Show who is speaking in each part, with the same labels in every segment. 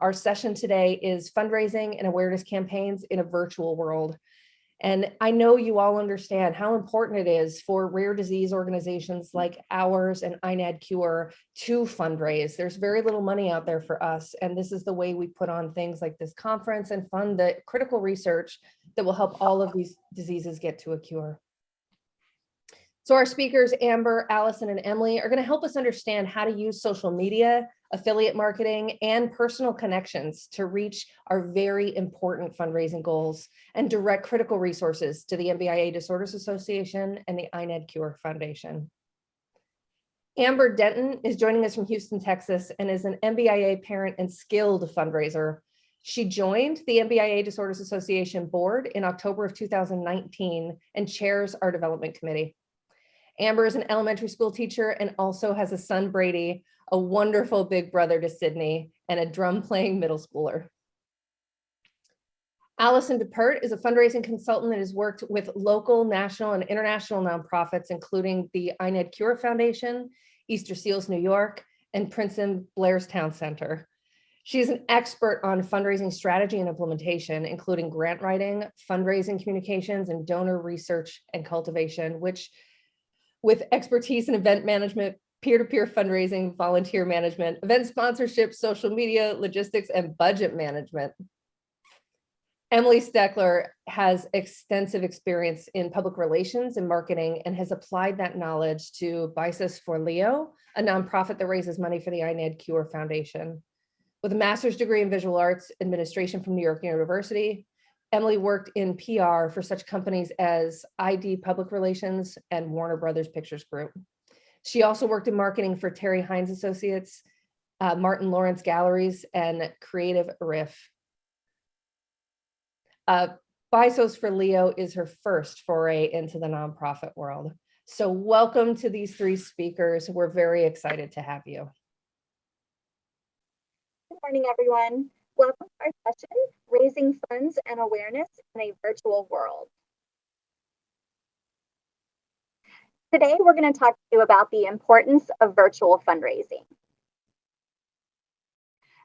Speaker 1: Our session today is fundraising and awareness campaigns in a virtual world. And I know you all understand how important it is for rare disease organizations like ours and INAD Cure to fundraise. There's very little money out there for us. And this is the way we put on things like this conference and fund the critical research that will help all of these diseases get to a cure. So our speakers, Amber, Allison, and Emily, are going to help us understand how to use social media, affiliate marketing, and personal connections to reach our very important fundraising goals and direct critical resources to the NBIA Disorders Association and the INAD Cure Foundation. Amber Denton is joining us from Houston, Texas, and is an NBIA parent and skilled fundraiser. She joined the NBIA Disorders Association board in October of 2019 and chairs our development committee. Amber is an elementary school teacher and also has a son, Brady, a wonderful big brother to Sydney, and a drum playing middle schooler. Allison DePert is a fundraising consultant that has worked with local, national, and international nonprofits, including the INAD Cure Foundation, Easter Seals New York, and Princeton Blairstown Center. She is an expert on fundraising strategy and implementation, including grant writing, fundraising communications, and donor research and cultivation, which with expertise in event management, peer-to-peer fundraising, volunteer management, event sponsorship, social media, logistics, and budget management. Emily Steckler has extensive experience in public relations and marketing and has applied that knowledge to Bices for Leo, a nonprofit that raises money for the INAD Cure Foundation. With a master's degree in visual arts administration from New York University, Emily worked in PR for such companies as ID Public Relations and Warner Brothers Pictures Group. She also worked in marketing for Terry Hines Associates, Martin Lawrence Galleries, and Creative Riff. Bisos for Leo is her first foray into the nonprofit world. So welcome to these three speakers. We're very excited to have you.
Speaker 2: Good morning, everyone. Welcome to our session, Raising Funds and Awareness in a Virtual World. Today, we're going to talk to you about the importance of virtual fundraising.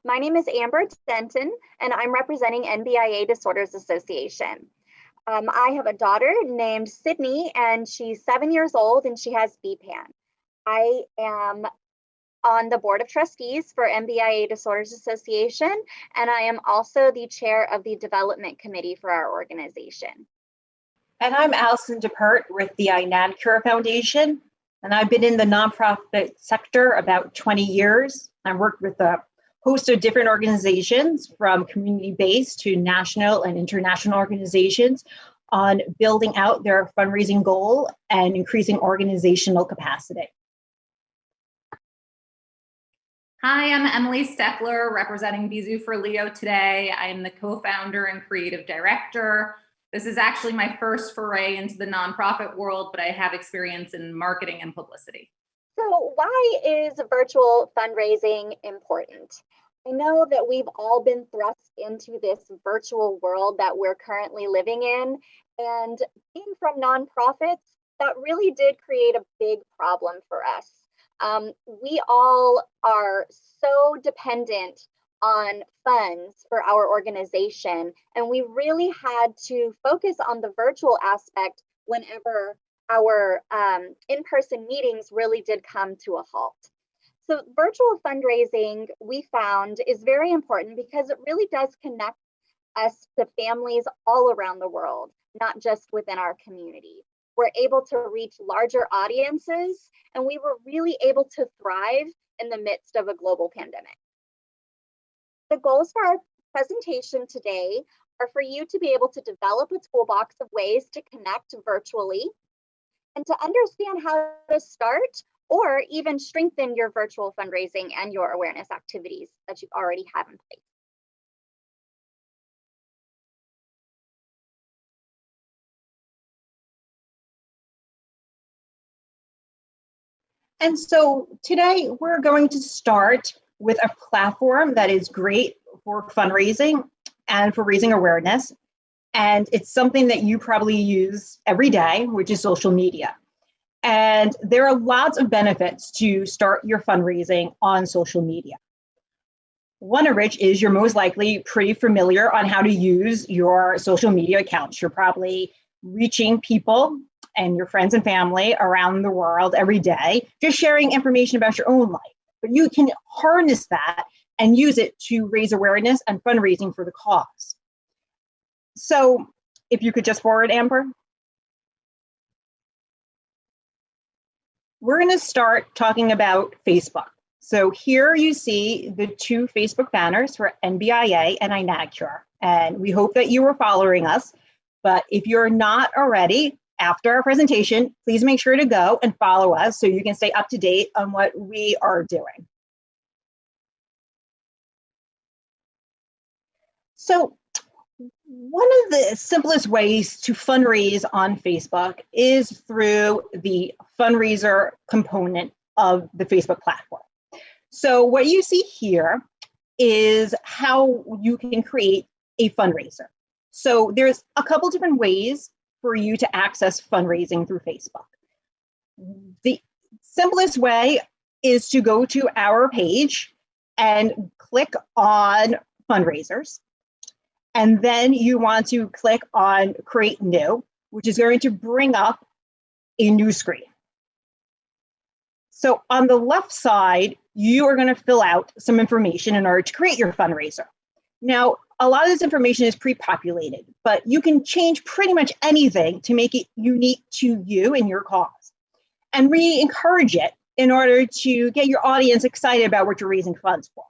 Speaker 2: My name is Amber Denton, and I'm representing NBIA Disorders Association. I have a daughter named Sydney, and she's 7 years old, and she has BPAN. I am on the board of trustees for NBIA Disorders Association, and I am also the chair of the development committee for our organization.
Speaker 3: And I'm Allison DePert with the INAD Cure Foundation, and I've been in the nonprofit sector about 20 years. I've worked with a host of different organizations, from community-based to national and international organizations, on building out their fundraising goal and increasing organizational capacity.
Speaker 4: Hi, I'm Emily Steckler, representing Bizu for Leo today. I am the co-founder and creative director. This is actually my first foray into the nonprofit world, but I have experience in marketing and publicity.
Speaker 2: So why is virtual fundraising important? I know that we've all been thrust into this virtual world that we're currently living in, and being from nonprofits, that really did create a big problem for us. We all are so dependent on funds for our organization, and we really had to focus on the virtual aspect whenever our in-person meetings really did come to a halt. So virtual fundraising, we found, is very important because it really does connect us to families all around the world, not just within our community. We're able to reach larger audiences, and we were really able to thrive in the midst of a global pandemic. The goals for our presentation today are for you to be able to develop a toolbox of ways to connect virtually and to understand how to start or even strengthen your virtual fundraising and your awareness activities that you already have in place.
Speaker 3: And so today we're going to start with a platform that is great for fundraising and for raising awareness. And it's something that you probably use every day, which is social media. And there are lots of benefits to start your fundraising on social media. One of which is you're most likely pretty familiar on how to use your social media accounts. You're probably reaching people and your friends and family around the world every day, just sharing information about your own life. But you can harness that and use it to raise awareness and fundraising for the cause. So if you could just forward, Amber. We're going to start talking about Facebook. So here you see the two Facebook banners for NBIA and INADCure. And we hope that you were following us. But if you're not already, after our presentation, please make sure to go and follow us so you can stay up to date on what we are doing. So one of the simplest ways to fundraise on Facebook is through the fundraiser component of the Facebook platform. So what you see here is how you can create a fundraiser. So there's a couple different ways for you to access fundraising through Facebook. The simplest way is to go to our page and click on fundraisers. And then you want to click on Create New, which is going to bring up a new screen. So on the left side, you are going to fill out some information in order to create your fundraiser. Now, a lot of this information is pre-populated, but you can change pretty much anything to make it unique to you and your cause. And we encourage it in order to get your audience excited about what you're raising funds for.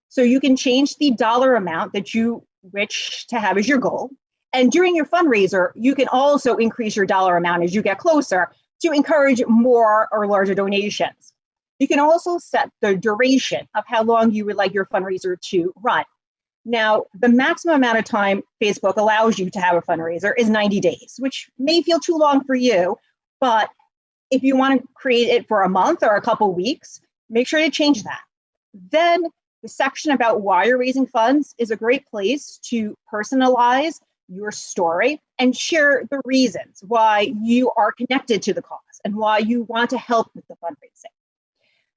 Speaker 3: So you can change the dollar amount that you wish to have as your goal. And during your fundraiser, you can also increase your dollar amount as you get closer to encourage more or larger donations. You can also set the duration of how long you would like your fundraiser to run. Now, the maximum amount of time Facebook allows you to have a fundraiser is 90 days, which may feel too long for you, but if you want to create it for a month or a couple weeks, make sure to change that. Then the section about why you're raising funds is a great place to personalize your story and share the reasons why you are connected to the cause and why you want to help with the fundraising.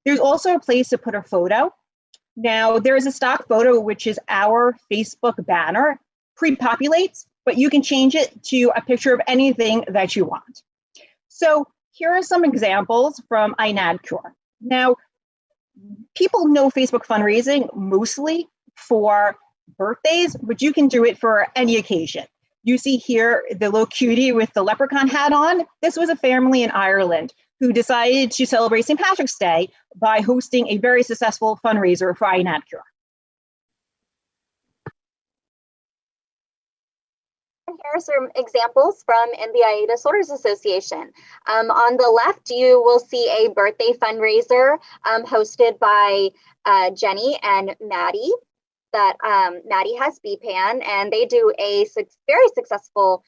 Speaker 3: There's also a place to put a photo. Now, there is a stock photo, which is our Facebook banner, pre-populates, but you can change it to a picture of anything that you want. So here are some examples from INADCure. Now, people know Facebook fundraising mostly for birthdays, but you can do it for any occasion. You see here the little cutie with the leprechaun hat on. This was a family in Ireland who decided to celebrate St. Patrick's Day by hosting a very successful fundraiser for INADCure.
Speaker 2: Here are some examples from NBIA Disorders Association. On the left, you will see a birthday fundraiser hosted by Jenny and Maddie. That Maddie has BPAN, and they do a very successful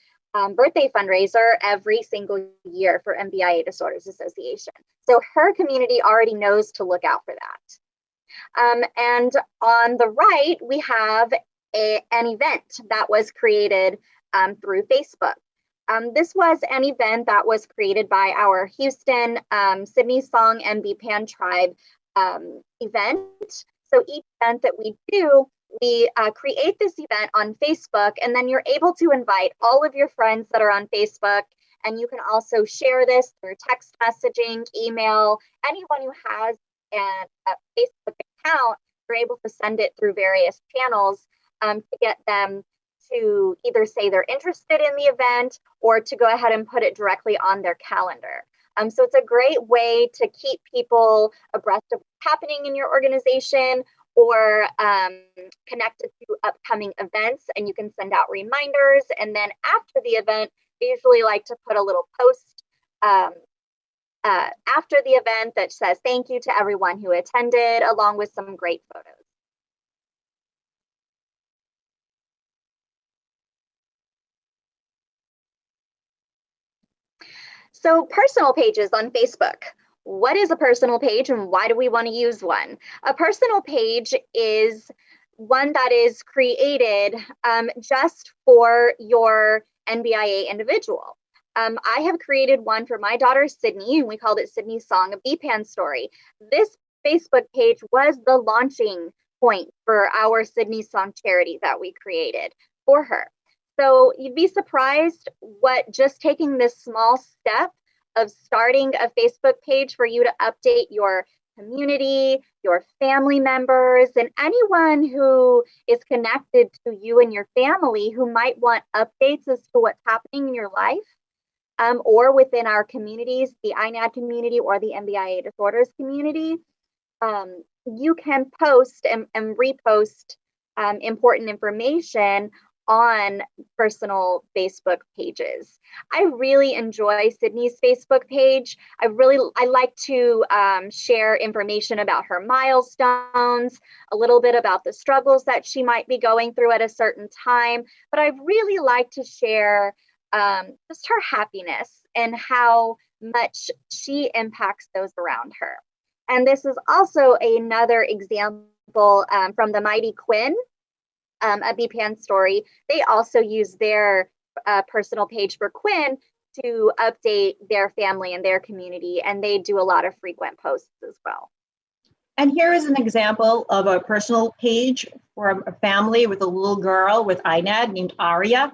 Speaker 2: birthday fundraiser every single year for NBIA Disorders Association. So her community already knows to look out for that. And on the right, we have an event that was created through Facebook. This was an event that was created by our Houston Sydney Song and BPAN Tribe event. So each event that we do, we create this event on Facebook, and then you're able to invite all of your friends that are on Facebook, and you can also share this through text messaging, email. Anyone who has a Facebook account, you're able to send it through various channels to get them to either say they're interested in the event or to go ahead and put it directly on their calendar. So it's a great way to keep people abreast of what's happening in your organization or connected to upcoming events, and you can send out reminders. And then after the event, we usually like to put a little post after the event that says thank you to everyone who attended, along with some great photos. So personal pages on Facebook. What is a personal page and why do we want to use one? A personal page is one that is created just for your NBIA individual. I have created one for my daughter, Sydney, and we called it Sydney's Song, a BPAN story. This Facebook page was the launching point for our Sydney Song charity that we created for her. So you'd be surprised what just taking this small step of starting a Facebook page for you to update your community, your family members, and anyone who is connected to you and your family who might want updates as to what's happening in your life, or within our communities, the INAD community or the NBIA disorders community. You can post and repost important information on personal Facebook pages. I really enjoy Sydney's Facebook page. I like to share information about her milestones, a little bit about the struggles that she might be going through at a certain time, but I really like to share just her happiness and how much she impacts those around her. And this is also another example from the Mighty Quinn, a BPAN story. They also use their personal page for Quinn to update their family and their community, and they do a lot of frequent posts as well.
Speaker 3: And here is an example of a personal page for a family with a little girl with INAD named Aria.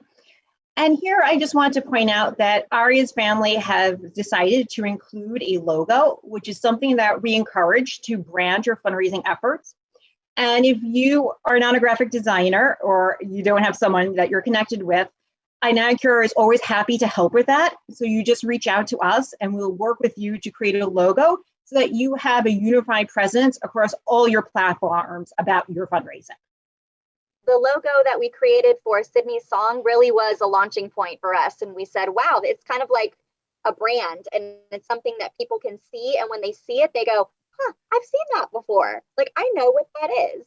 Speaker 3: And here I just want to point out that Aria's family have decided to include a logo, which is something that we encourage to brand your fundraising efforts. And if you are not a graphic designer or you don't have someone that you're connected with, INADCure is always happy to help with that. So you just reach out to us and we'll work with you to create a logo so that you have a unified presence across all your platforms about your fundraising.
Speaker 2: The logo that we created for Sydney's Song really was a launching point for us. And we said, wow, it's kind of like a brand and it's something that people can see. And when they see it, they go, huh, I've seen that before. Like, I know what that is.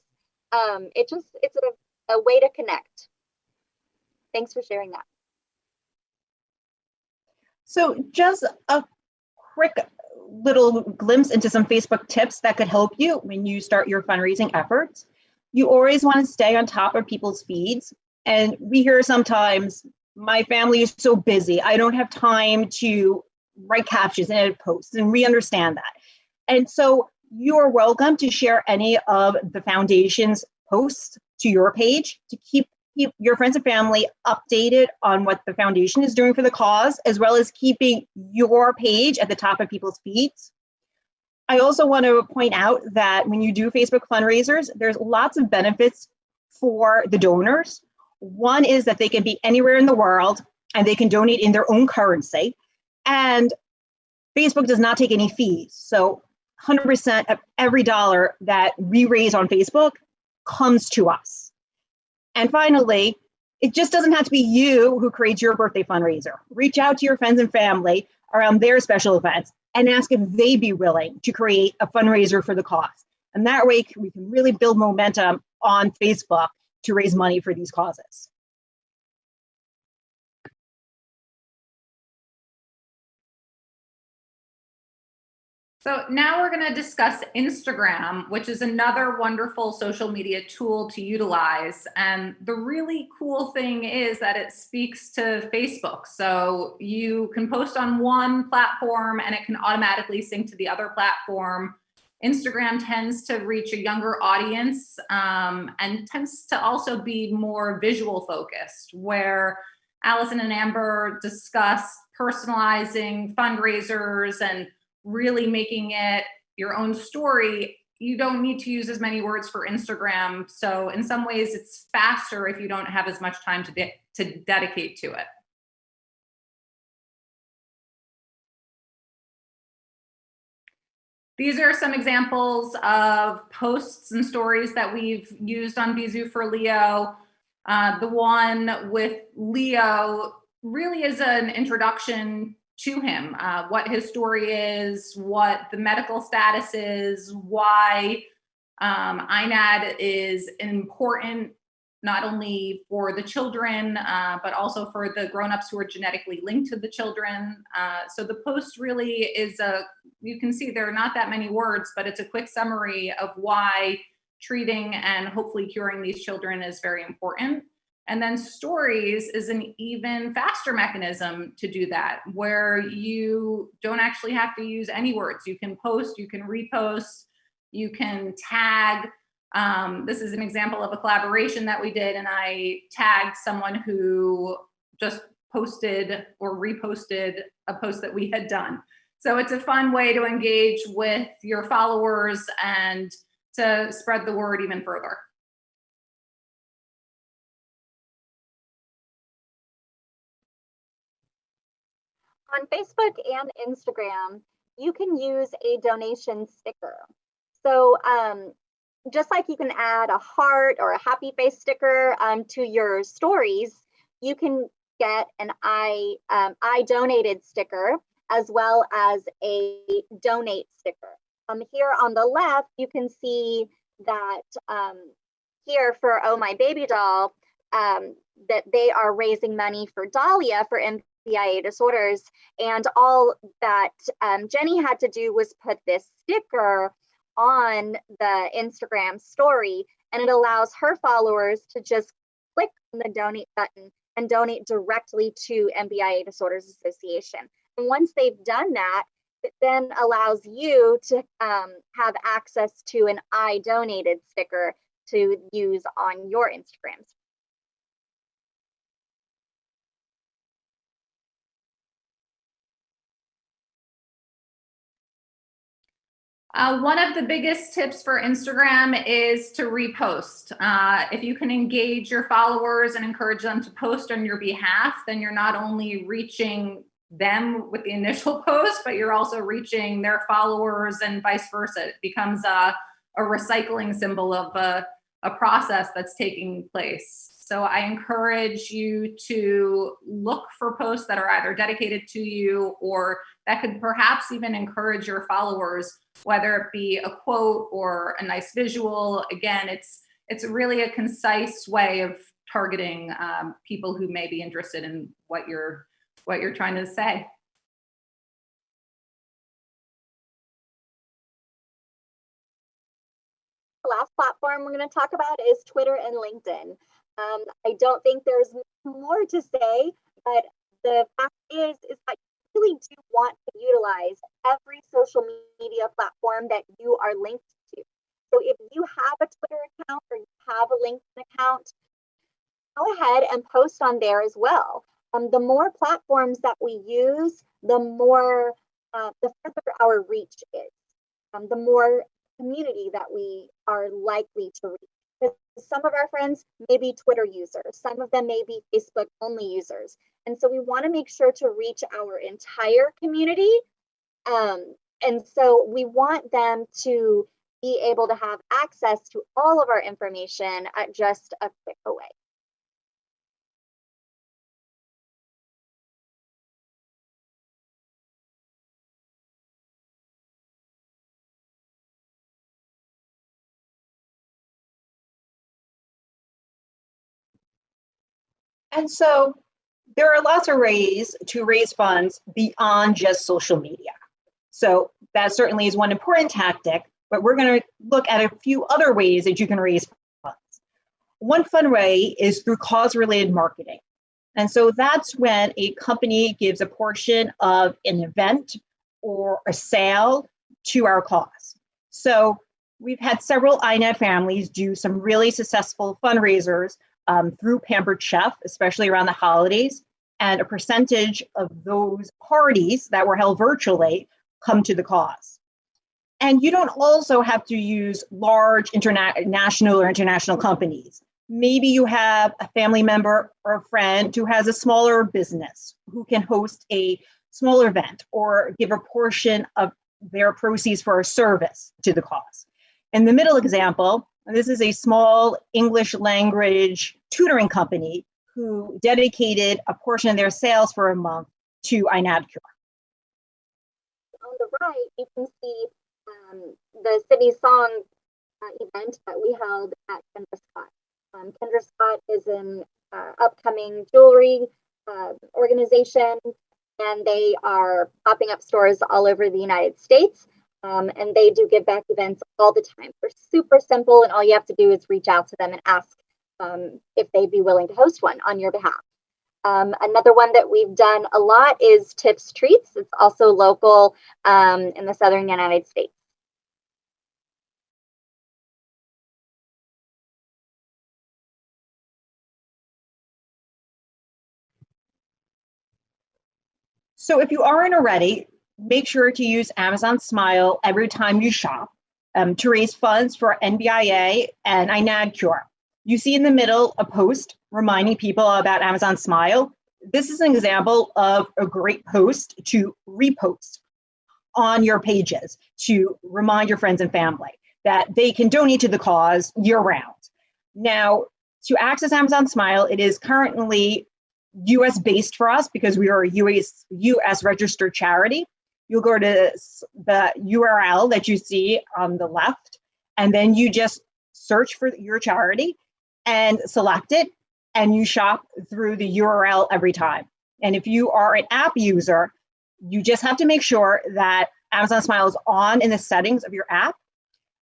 Speaker 2: It's a way to connect. Thanks for sharing that.
Speaker 3: So just a quick little glimpse into some Facebook tips that could help you when you start your fundraising efforts. You always want to stay on top of people's feeds. And we hear sometimes, my family is so busy, I don't have time to write captions and edit posts, and we understand that. And so you are welcome to share any of the foundation's posts to your page to keep your friends and family updated on what the foundation is doing for the cause, as well as keeping your page at the top of people's feeds. I also want to point out that when you do Facebook fundraisers, there's lots of benefits for the donors. One is that they can be anywhere in the world and they can donate in their own currency. And Facebook does not take any fees. So 100% of every dollar that we raise on Facebook comes to us. And finally, it just doesn't have to be you who creates your birthday fundraiser. Reach out to your friends and family around their special events and ask if they'd be willing to create a fundraiser for the cause. And that way we can really build momentum on Facebook to raise money for these causes.
Speaker 4: So now we're going to discuss Instagram, which is another wonderful social media tool to utilize. And the really cool thing is that it speaks to Facebook. So you can post on one platform and it can automatically sync to the other platform. Instagram tends to reach a younger audience and tends to also be more visual focused, where Allison and Amber discuss personalizing fundraisers and really making it your own story. You don't need to use as many words for Instagram. So in some ways it's faster if you don't have as much time to dedicate to it. These are some examples of posts and stories that we've used on Bisou for Leo. The one with Leo really is an introduction to him, what his story is, what the medical status is, why INAD is important not only for the children, but also for the grownups who are genetically linked to the children. So the post really is you can see there are not that many words, but it's a quick summary of why treating and hopefully curing these children is very important. And then stories is an even faster mechanism to do that, where you don't actually have to use any words. You can post, you can repost, you can tag This is an example of a collaboration that we did, and I tagged someone who just posted or reposted a post that we had done. So it's a fun way to engage with your followers and to spread the word even further.
Speaker 2: On Facebook and Instagram, you can use a donation sticker. So just like you can add a heart or a happy face sticker to your stories, you can get an I donated sticker as well as a donate sticker. Here on the left, you can see that here for Oh My Baby Doll, that they are raising money for Dahlia for NBIA disorders. And all that Jenny had to do was put this sticker on the Instagram story, and it allows her followers to just click on the donate button and donate directly to NBIA Disorders Association. And once they've done that, it then allows you to have access to an I donated sticker to use on your Instagrams.
Speaker 4: One of the biggest tips for Instagram is to repost. If you can engage your followers and encourage them to post on your behalf, then you're not only reaching them with the initial post, but you're also reaching their followers and vice versa. It becomes a recycling symbol of a process that's taking place. So I encourage you to look for posts that are either dedicated to you or that could perhaps even encourage your followers, whether it be a quote or a nice visual. Again, it's really a concise way of targeting people who may be interested in what you're trying to say.
Speaker 2: The last platform we're going to talk about is Twitter and LinkedIn. I don't think there's more to say, but the fact is that you really do want to utilize every social media platform that you are linked to. So if you have a Twitter account or you have a LinkedIn account, go ahead and post on there as well. The more platforms that we use, the further our reach is, the more community that we are likely to reach. Because some of our friends may be Twitter users, some of them may be Facebook only users. And so we want to make sure to reach our entire community. And so we want them to be able to have access to all of our information at just a click away.
Speaker 3: And so there are lots of ways to raise funds beyond just social media. So that certainly is one important tactic, but we're going to look at a few other ways that you can raise funds. One fun way is through cause-related marketing. And so that's when a company gives a portion of an event or a sale to our cause. So we've had several INED families do some really successful fundraisers through Pampered Chef, especially around the holidays, and a percentage of those parties that were held virtually come to the cause. And you don't also have to use large national or international companies. Maybe you have a family member or a friend who has a smaller business who can host a smaller event or give a portion of their proceeds for a service to the cause. In the middle example, this is a small English language tutoring company who dedicated a portion of their sales for a month to INAD Cure.
Speaker 2: On the right, you can see the City Song event that we held at Kendra Scott. Kendra Scott is an upcoming jewelry organization, and they are popping up stores all over the United States. And they do give back events all the time. They're super simple, and all you have to do is reach out to them and ask if they'd be willing to host one on your behalf. Another one that we've done a lot is Tips Treats. It's also local in the Southern United States.
Speaker 3: So if you aren't already, make sure to use Amazon Smile every time you shop to raise funds for NBIA and INADCure. You see in the middle a post reminding people about Amazon Smile. This is an example of a great post to repost on your pages to remind your friends and family that they can donate to the cause year-round. Now, to access Amazon Smile, it is currently US based for us because we are a US registered charity. You'll go to the URL that you see on the left, and then you just search for your charity and select it, and you shop through the URL every time. And if you are an app user, you just have to make sure that Amazon Smile is on in the settings of your app.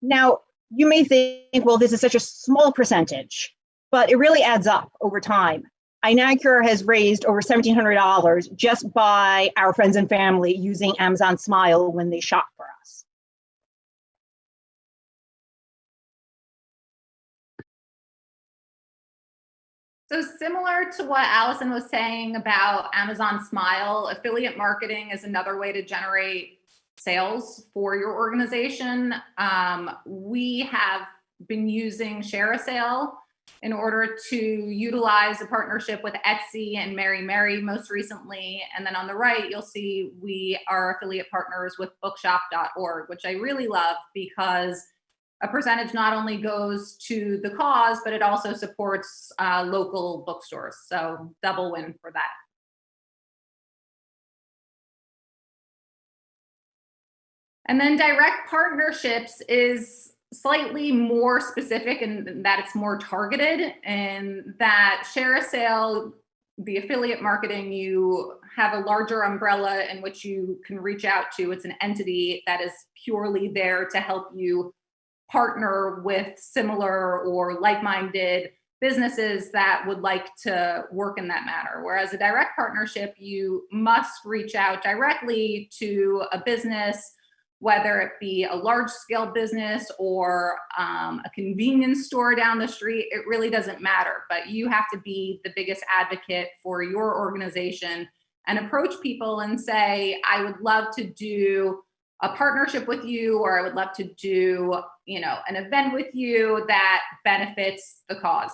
Speaker 3: Now, you may think, well, this is such a small percentage, but it really adds up over time. INADCure has raised over $1,700 just by our friends and family using Amazon Smile when they shop for us.
Speaker 4: So similar to what Allison was saying about Amazon Smile, affiliate marketing is another way to generate sales for your organization. We have been using Share a Sale in order to utilize a partnership with Etsy and Mary most recently. And then on the right, you'll see we are affiliate partners with bookshop.org, which I really love because a percentage not only goes to the cause, but it also supports local bookstores. So double win for that. And then direct partnerships is slightly more specific in that it's more targeted, and that Share a Sale, the affiliate marketing, you have a larger umbrella in which you can reach out to. It's an entity that is purely there to help you partner with similar or like-minded businesses that would like to work in that manner. Whereas a direct partnership, you must reach out directly to a business, whether it be a large-scale business or a convenience store down the street. It really doesn't matter, but you have to be the biggest advocate for your organization and approach people and say, I would love to do a partnership with you, or I would love to do, an event with you that benefits the cause.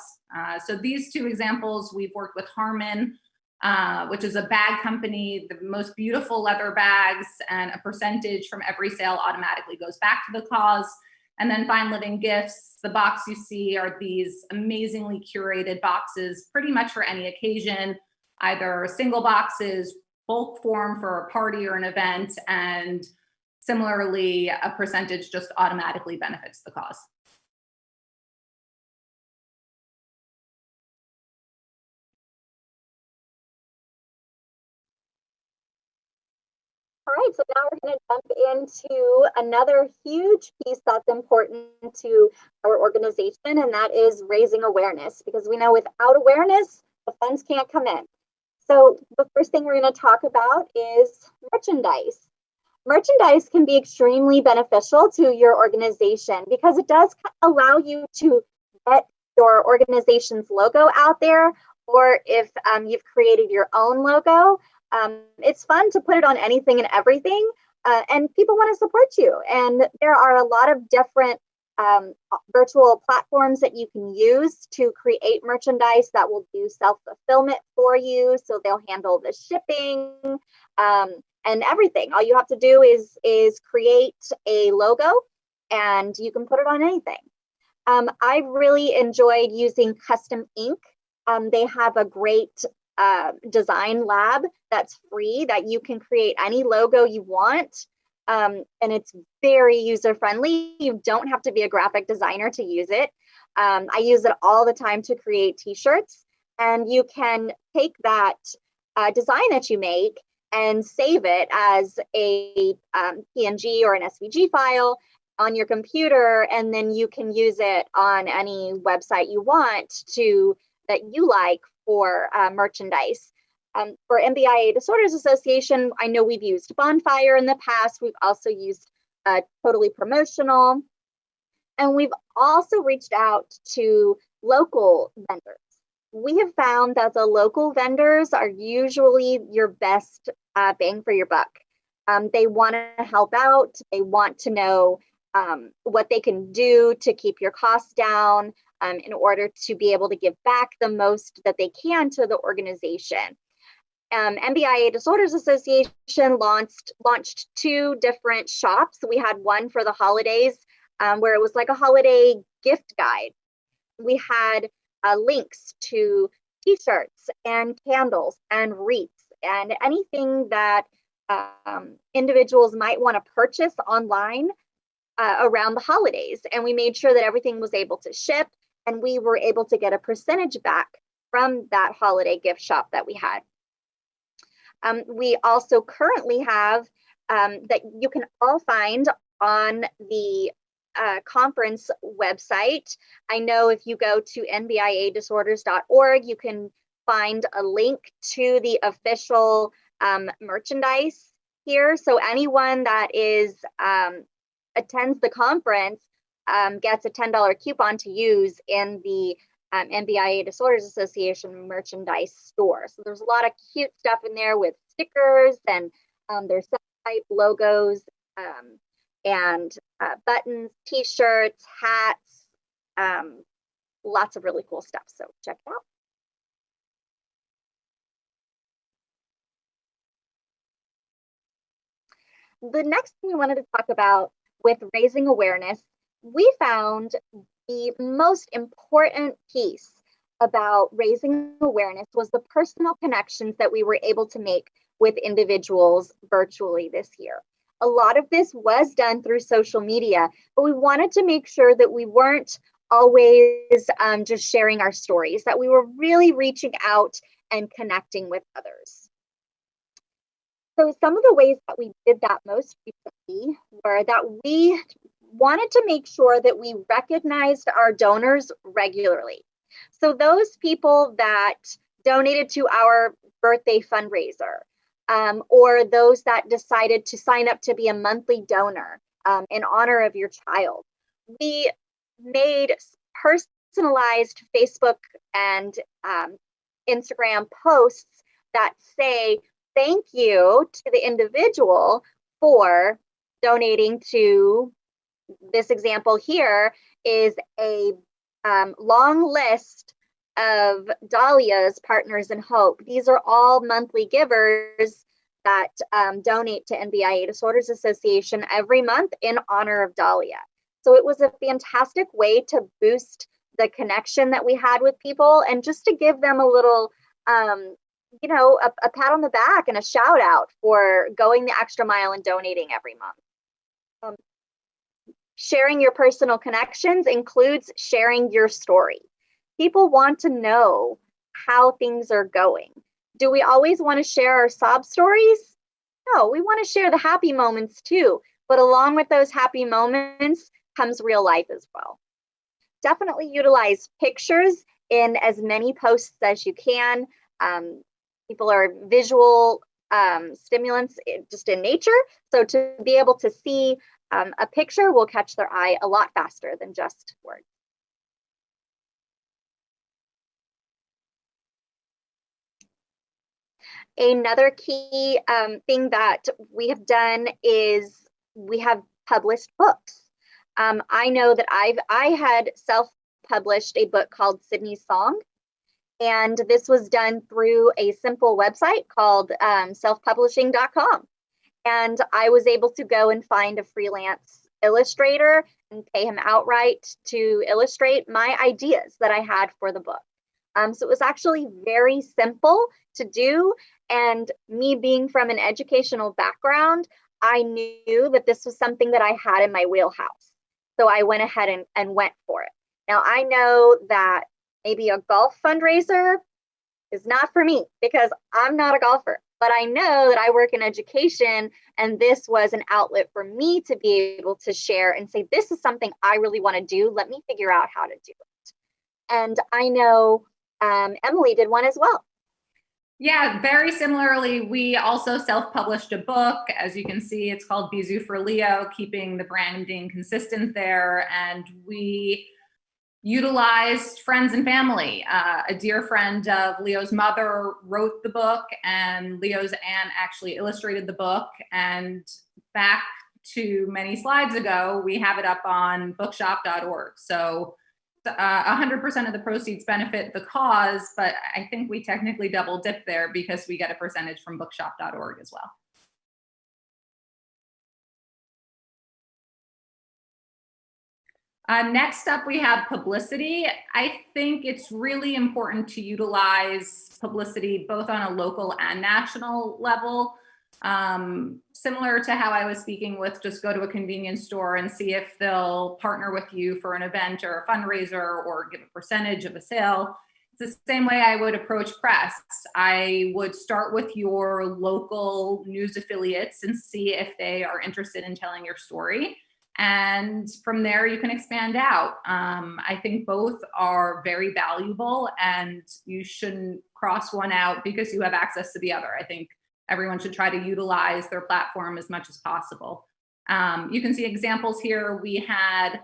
Speaker 4: So these two examples, we've worked with Harmon, which is a bag company, the most beautiful leather bags, and a percentage from every sale automatically goes back to the cause. And then Fine Living Gifts, the box you see are these amazingly curated boxes, pretty much for any occasion, either single boxes, bulk form for a party or an event, and similarly, a percentage just automatically benefits the cause.
Speaker 2: All right, so now we're going to jump into another huge piece that's important to our organization, and that is raising awareness, because we know without awareness, the funds can't come in. So the first thing we're going to talk about is merchandise. Merchandise can be extremely beneficial to your organization because it does allow you to get your organization's logo out there, or if you've created your own logo, it's fun to put it on anything and everything, and people want to support you. And there are a lot of different virtual platforms that you can use to create merchandise that will do self-fulfillment for you. So they'll handle the shipping and everything. All you have to do is create a logo, and you can put it on anything. I really enjoyed using Custom Ink. They have a great design lab that's free that you can create any logo you want. And it's very user-friendly. You don't have to be a graphic designer to use it. I use it all the time to create t-shirts, and you can take that design that you make and save it as a PNG or an SVG file on your computer, and then you can use it on any website you want that you like for merchandise. For NBIA Disorders Association, I know we've used Bonfire in the past. We've also used Totally Promotional. And we've also reached out to local vendors. we have found that the local vendors are usually your best bang for your buck. They want to help out. They want to know what they can do to keep your costs down in order to be able to give back the most that they can to the organization. NBIA Disorders Association launched 2 different shops. We had one for the holidays where it was like a holiday gift guide. We had links to t-shirts and candles and wreaths and anything that individuals might want to purchase online around the holidays. And we made sure that everything was able to ship, and we were able to get a percentage back from that holiday gift shop that we had. We also currently have that you can all find on the conference website. I know if you go to nbiadisorders.org, you can find a link to the official merchandise here. So anyone that is attends the conference gets a $10 coupon to use in the NBIA Disorders Association merchandise store. So there's a lot of cute stuff in there with stickers, and there's type logos and buttons, t-shirts, hats, lots of really cool stuff. So check it out. The next thing we wanted to talk about with raising awareness, we found the most important piece about raising awareness was the personal connections that we were able to make with individuals virtually this year. A lot of this was done through social media, but we wanted to make sure that we weren't always just sharing our stories, that we were really reaching out and connecting with others. So some of the ways that we did that most recently were that we wanted to make sure that we recognized our donors regularly. So those people that donated to our birthday fundraiser, or those that decided to sign up to be a monthly donor in honor of your child, we made personalized Facebook and Instagram posts that say, thank you to the individual for donating to, this example here is a long list of Dahlia's Partners in Hope. These are all monthly givers that donate to NBIA Disorders Association every month in honor of Dahlia. So it was a fantastic way to boost the connection that we had with people, and just to give them a little you know, a pat on the back and a shout out for going the extra mile and donating every month. Sharing your personal connections includes sharing your story. People want to know how things are going. Do we always want to share our sob stories? No, we want to share the happy moments too. But along with those happy moments comes real life as well. Definitely utilize pictures in as many posts as you can. People are visual stimulants just in nature. So to be able to see a picture will catch their eye a lot faster than just words. Another key thing that we have done is we have published books. I know that I had self-published a book called Sydney's Song, and this was done through a simple website called selfpublishing.com. And I was able to go and find a freelance illustrator and pay him outright to illustrate my ideas that I had for the book. So it was actually very simple to do. And me being from an educational background, I knew that this was something that I had in my wheelhouse. So I went ahead and went for it. Now I know that maybe a golf fundraiser is not for me because I'm not a golfer, but I know that I work in education, and this was an outlet for me to be able to share and say, this is something I really want to do. Let me figure out how to do it. And I know Emily did one as well.
Speaker 4: Yeah, very similarly, we also self-published a book. As you can see, it's called Bisou for Leo, keeping the branding consistent there. And we utilized friends and family. A dear friend of Leo's mother wrote the book, and Leo's aunt actually illustrated the book. And back to many slides ago, we have it up on bookshop.org. So 100% of the proceeds benefit the cause, but I think we technically double dip there because we get a percentage from bookshop.org as well. Next up, we have publicity. I think it's really important to utilize publicity both on a local and national level. Similar to how I was speaking with just go to a convenience store and see if they'll partner with you for an event or a fundraiser or give a percentage of a sale. It's the same way I would approach press. I would start with your local news affiliates and see if they are interested in telling your story. And from there, you can expand out. I think both are very valuable, and you shouldn't cross one out because you have access to the other. I think everyone should try to utilize their platform as much as possible. You can see examples here. We had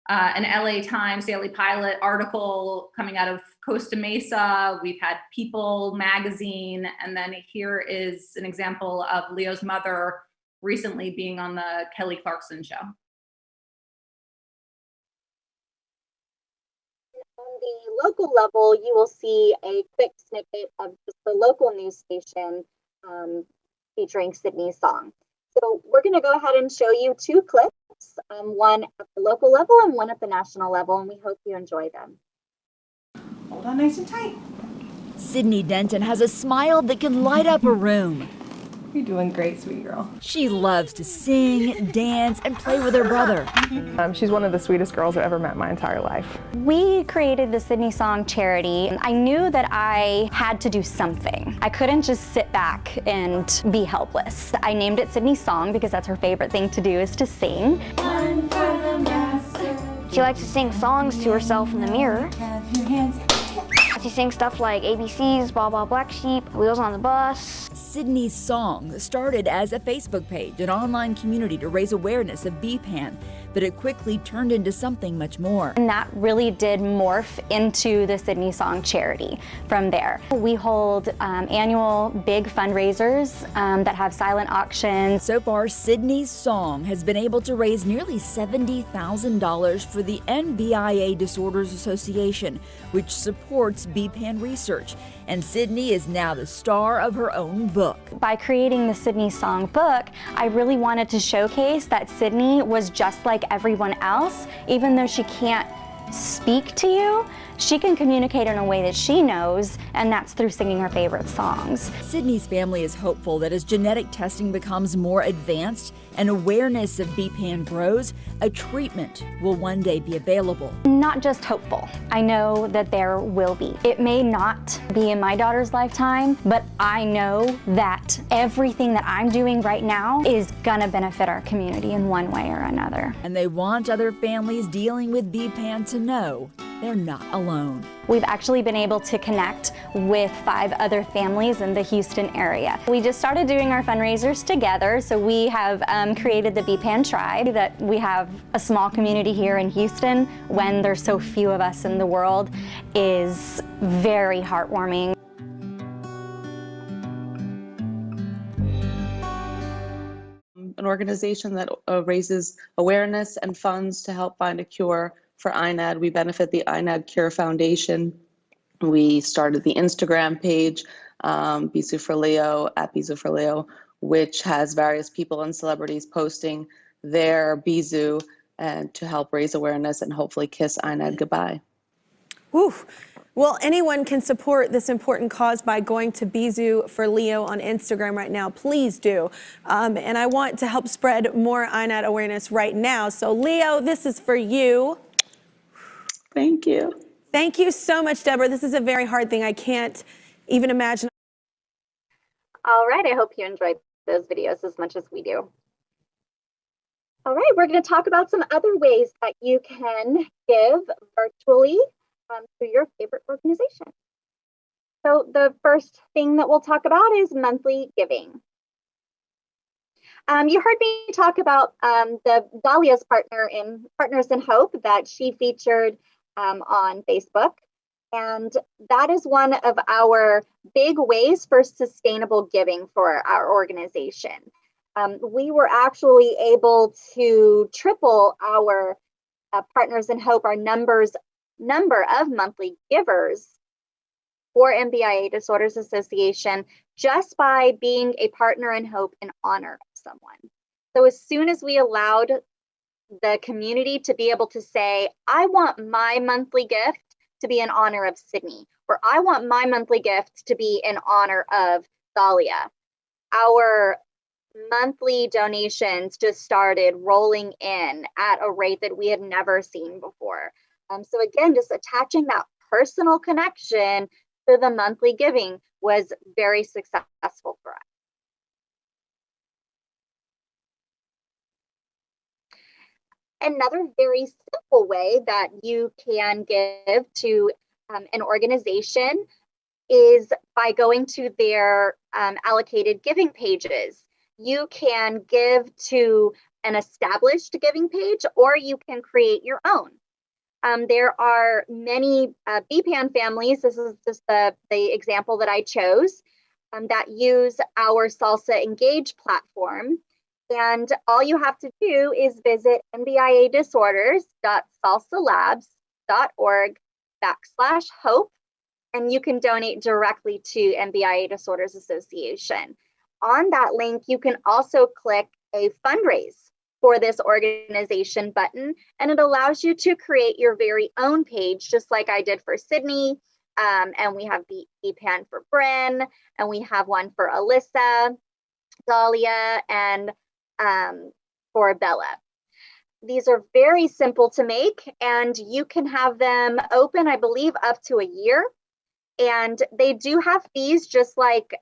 Speaker 4: an LA Times Daily Pilot article coming out of Costa Mesa. We've had People magazine. And then here is an example of Leo's mother recently being on the Kelly Clarkson show.
Speaker 2: On the local level, you will see a quick snippet of just the local news station featuring Sydney's song. So we're going to go ahead and show you two clips, one at the local level and one at the national level, and we hope you enjoy them.
Speaker 5: Hold on nice and tight.
Speaker 6: Sydney Denton has a smile that can light up a room.
Speaker 5: You're doing great, sweet girl.
Speaker 6: She loves to sing, dance, and play with her brother.
Speaker 5: She's one of the sweetest girls I've ever met in my entire life.
Speaker 7: We created the Sydney Song charity. I knew that I had to do something. I couldn't just sit back and be helpless. I named it Sydney Song because that's her favorite thing to do, is to sing.
Speaker 8: She likes to sing songs to herself in the mirror. She sings stuff like ABCs, Baa Baa Black Sheep, Wheels on the Bus.
Speaker 6: Sydney's Song started as a Facebook page, an online community to raise awareness of BPAN, but it quickly turned into something much more.
Speaker 7: And that really did morph into the Sydney Song charity from there. We hold annual big fundraisers that have silent auctions.
Speaker 6: So far, Sydney's Song has been able to raise nearly $70,000 for the NBIA Disorders Association, which supports BPAN research. And Sydney is now the star of her own book.
Speaker 7: By creating the Sydney Song book, I really wanted to showcase that Sydney was just like everyone else. Even though she can't speak to you, she can communicate in a way that she knows, and that's through singing her favorite songs.
Speaker 6: Sydney's family is hopeful that as genetic testing becomes more advanced and awareness of BPAN grows, a treatment will one day be available.
Speaker 7: Not just hopeful. I know that there will be. It may not be in my daughter's lifetime, but I know that everything that I'm doing right now is gonna benefit our community in one way or another.
Speaker 6: And they want other families dealing with BPAN to know they're not alone.
Speaker 7: We've actually been able to connect with 5 other families in the Houston area. We just started doing our fundraisers together, so we have created the BPAN Tribe, that we have a small community here in Houston when there's so few of us in the world is very heartwarming.
Speaker 9: An organization that raises awareness and funds to help find a cure for INAD. We benefit the INAD Cure Foundation. We started the Instagram page, Bisu for Leo, at Bisu for Leo, which has various people and celebrities posting their Bisu and to help raise awareness and hopefully kiss INAD goodbye.
Speaker 10: Woo. Well, anyone can support this important cause by going to Bisu for Leo on Instagram right now. Please do. And I want to help spread more INAD awareness right now. So Leo, this is for you.
Speaker 9: Thank you.
Speaker 10: Thank you so much, Deborah. This is a very hard thing. I can't even imagine.
Speaker 2: All right, I hope you enjoyed those videos as much as we do. All right, we're going to talk about some other ways that you can give virtually to your favorite organization. So the first thing that we'll talk about is monthly giving. You heard me talk about the Dahlia's partner in Partners in Hope, that she featured on Facebook. And that is one of our big ways for sustainable giving for our organization. We were actually able to triple our Partners in Hope, our number of monthly givers for NBIA Disorders Association, just by being a partner in hope in honor of someone. So as soon as we allowed the community to be able to say, I want my monthly gift to be in honor of Sydney, or I want my monthly gift to be in honor of Dahlia, our monthly donations just started rolling in at a rate that we had never seen before. So again, just attaching that personal connection to the monthly giving was very successful for us. Another very simple way that you can give to an organization is by going to their allocated giving pages. You can give to an established giving page, or you can create your own. There are many BPAN families, this is just the example that I chose, that use our Salsa Engage platform. And all you have to do is visit nbiadisorders.salsalabs.org/hope, and you can donate directly to NBIA Disorders Association. On that link, you can also click a fundraise for this organization button, and it allows you to create your very own page, just like I did for Sydney. And we have BPAN for Bryn, and we have one for Alyssa, Dahlia, and for Bella. These are very simple to make, and you can have them open, I believe, up to a year. And they do have fees, just like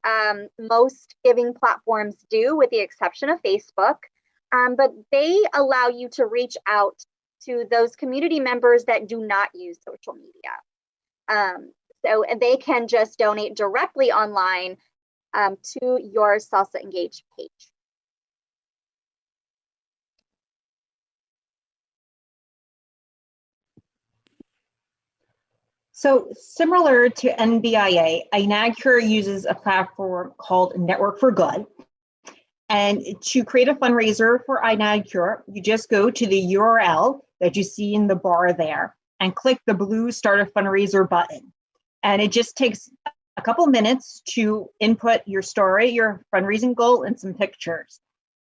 Speaker 2: most giving platforms do, with the exception of Facebook. But they allow you to reach out to those community members that do not use social media. So they can just donate directly online to your Salsa Engage page.
Speaker 3: So similar to NBIA, INADCure uses a platform called Network for Good. And to create a fundraiser for INADCure, you just go to the URL that you see in the bar there and click the blue Start a Fundraiser button. And it just takes a couple minutes to input your story, your fundraising goal, and some pictures.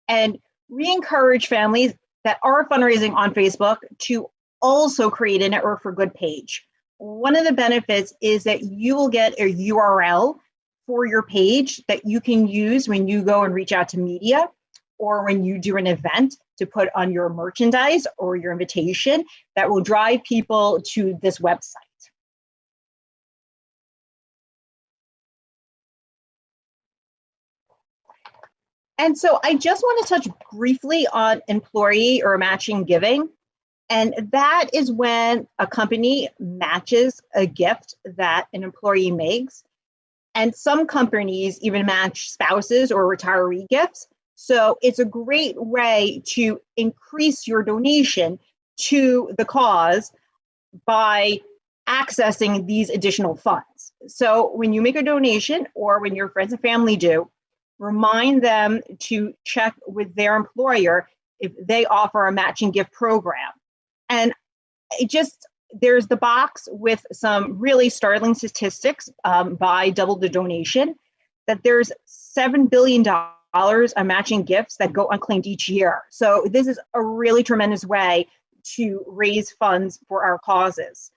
Speaker 3: And we encourage families that are fundraising on Facebook to also create a Network for Good page. One of the benefits is that you will get a URL for your page that you can use when you go and reach out to media, or when you do an event to put on your merchandise or your invitation that will drive people to this website. And so I just want to touch briefly on employee or matching giving. And that is when a company matches a gift that an employee makes. And some companies even match spouses or retiree gifts. So it's a great way to increase your donation to the cause by accessing these additional funds. So when you make a donation, or when your friends and family do, remind them to check with their employer if they offer a matching gift program. And there's the box with some really startling statistics by Double the Donation, that there's $7 billion of matching gifts that go unclaimed each year. So this is a really tremendous way to raise funds for our causes.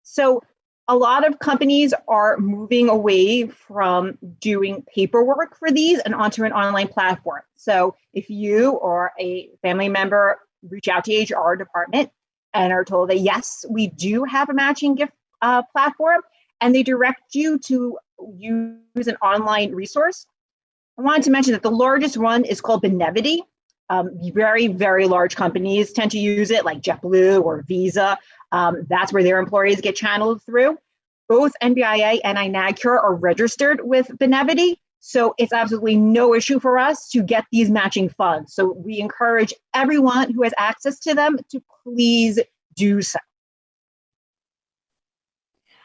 Speaker 3: So a lot of companies are moving away from doing paperwork for these and onto an online platform. So if you or a family member reach out to the HR department and are told that, yes, we do have a matching gift platform, and they direct you to use an online resource, I wanted to mention that the largest one is called Benevity. Very, very large companies tend to use it, like JetBlue or Visa. That's where their employees get channeled through. Both NBIA and INADCure are registered with Benevity, so it's absolutely no issue for us to get these matching funds. So we encourage everyone who has access to them to please do so.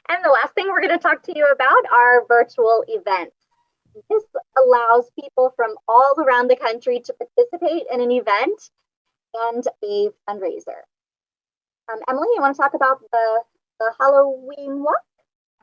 Speaker 2: And the last thing we're going to talk to you about are virtual events. This allows people from all around the country to participate in an event and a fundraiser. Emily, you want to talk about the Halloween walk?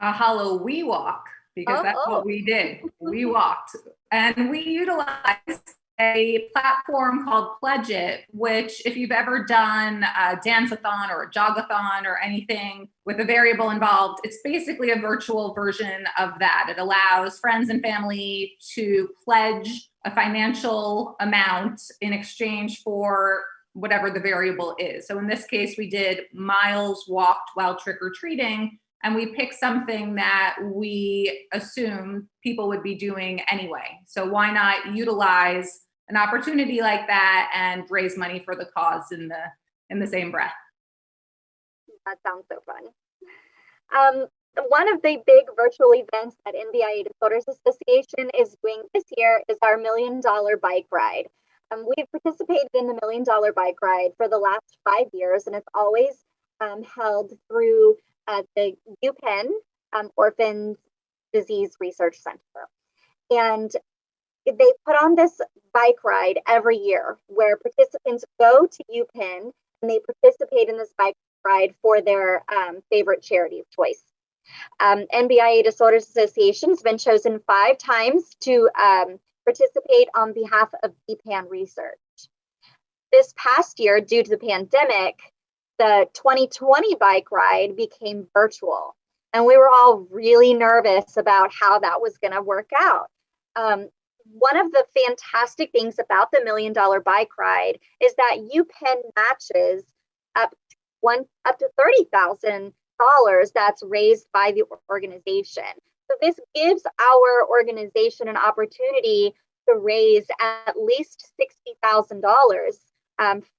Speaker 4: A Halloween walk, because that's what we did. We walked, and we utilized a platform called Pledge It, which if you've ever done a dance-a-thon or a jog-a-thon or anything with a variable involved, it's basically a virtual version of that. It allows friends and family to pledge a financial amount in exchange for whatever the variable is. So in this case, we did miles walked while trick-or-treating, and we picked something that we assumed people would be doing anyway. So why not utilize an opportunity like that and raise money for the cause in the same breath?
Speaker 2: That sounds so fun. One of the big virtual events that NBIA Disorders Association is doing this year is our $1 Million Bike Ride. We've participated in the $1 Million Bike Ride for the last 5 years, and it's always held through the UPenn Orphan Disease Research Center. And they put on this bike ride every year where participants go to UPenn and they participate in this bike ride for their favorite charity of choice. NBIA Disorders Association has been chosen 5 times to participate on behalf of BPAN research. This past year, due to the pandemic, the 2020 bike ride became virtual, and we were all really nervous about how that was going to work out. One of the fantastic things about the $1 Million Bike Ride is that UPenn matches up to $30,000 that's raised by the organization. So this gives our organization an opportunity to raise at least $60,000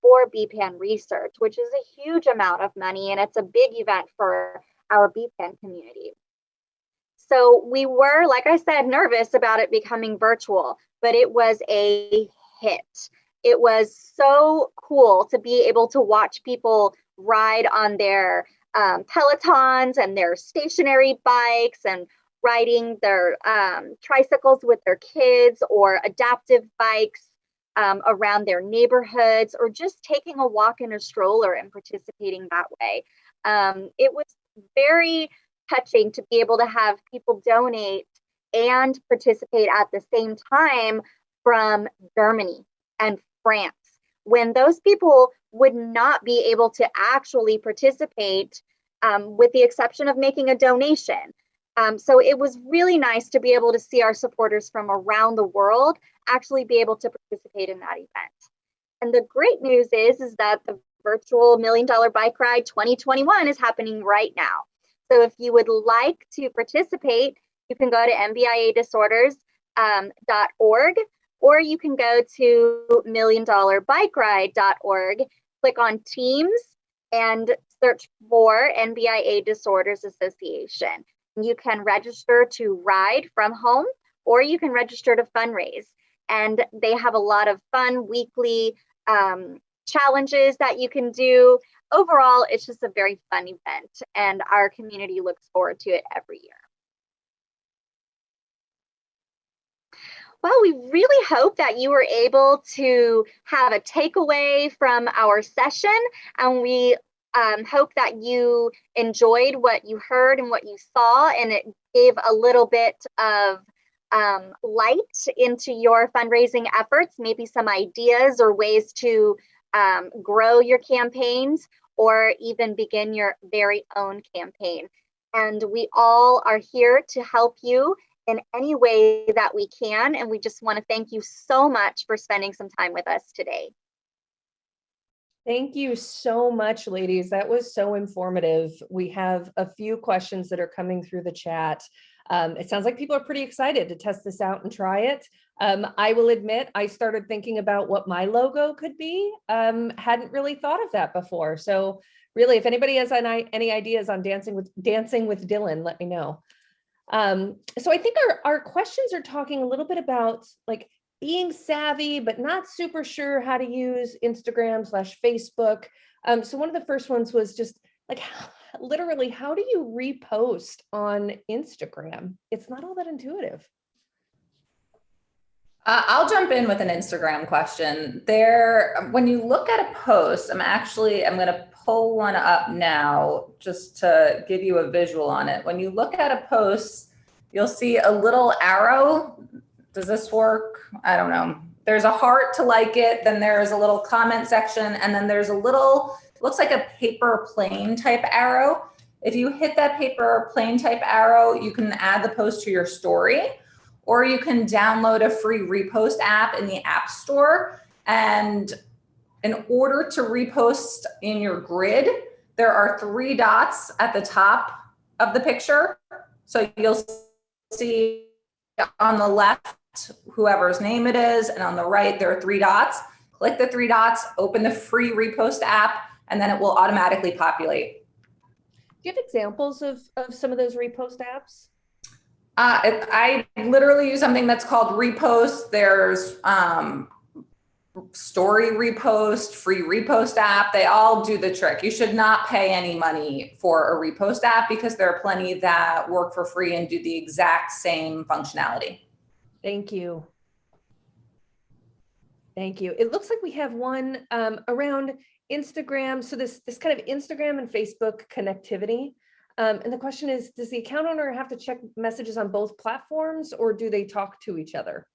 Speaker 2: for BPAN research, which is a huge amount of money, and it's a big event for our BPAN community. So we were, like I said, nervous about it becoming virtual, but it was a hit. It was so cool to be able to watch people ride on their Pelotons and their stationary bikes and riding their tricycles with their kids or adaptive bikes around their neighborhoods, or just taking a walk in a stroller and participating that way. It was very touching to be able to have people donate and participate at the same time from Germany and France, when those people would not be able to actually participate with the exception of making a donation. So it was really nice to be able to see our supporters from around the world actually be able to participate in that event. And the great news is that the virtual $1 Million Bike Ride 2021 is happening right now. So if you would like to participate, you can go to NBIAdisorders.org, or you can go to milliondollarbikeride.org, click on Teams, and search for NBIA Disorders Association. You can register to ride from home, or you can register to fundraise. And they have a lot of fun weekly challenges that you can do. Overall, it's just a very fun event, and our community looks forward to it every year. Well, we really hope that you were able to have a takeaway from our session, and we hope that you enjoyed what you heard and what you saw, and it gave a little bit of light into your fundraising efforts, maybe some ideas or ways to grow your campaigns, or even begin your very own campaign. And we all are here to help you in any way that we can. And we just want to thank you so much for spending some time with us today.
Speaker 1: Thank you so much, ladies. That was so informative. We have a few questions that are coming through the chat. It sounds like people are pretty excited to test this out and try it. I will admit, I started thinking about what my logo could be. Hadn't really thought of that before. So really, if anybody has any ideas on dancing with Dylan, let me know. So I think our questions are talking a little bit about like being savvy, but not super sure how to use Instagram/Facebook. So one of the first ones was just like, literally, how do you repost on Instagram? It's not all that intuitive.
Speaker 4: I'll jump in with an Instagram question. When you look at a post, I'm going to pull one up now just to give you a visual on it. When you look at a post, you'll see a little arrow. Does this work? I don't know. There's a heart to like it, then there's a little comment section, and then there's a little, looks like a paper plane type arrow. If you hit that paper plane type arrow, you can add the post to your story, or you can download a free repost app in the App Store. And in order to repost in your grid, there are 3 dots at the top of the picture. So you'll see on the left whoever's name it is, and on the right there are 3 dots. Click the 3 dots, open the free repost app, and then it will automatically populate.
Speaker 1: Do you have examples of some of those repost apps?
Speaker 4: I literally use something that's called Repost. There's Story Repost, free repost app. They all do the trick. You should not pay any money for a repost app because there are plenty that work for free and do the exact same functionality.
Speaker 1: Thank you. Thank you. It looks like we have one around Instagram. So this kind of Instagram and Facebook connectivity. And the question is, does the account owner have to check messages on both platforms, or do they talk to each other?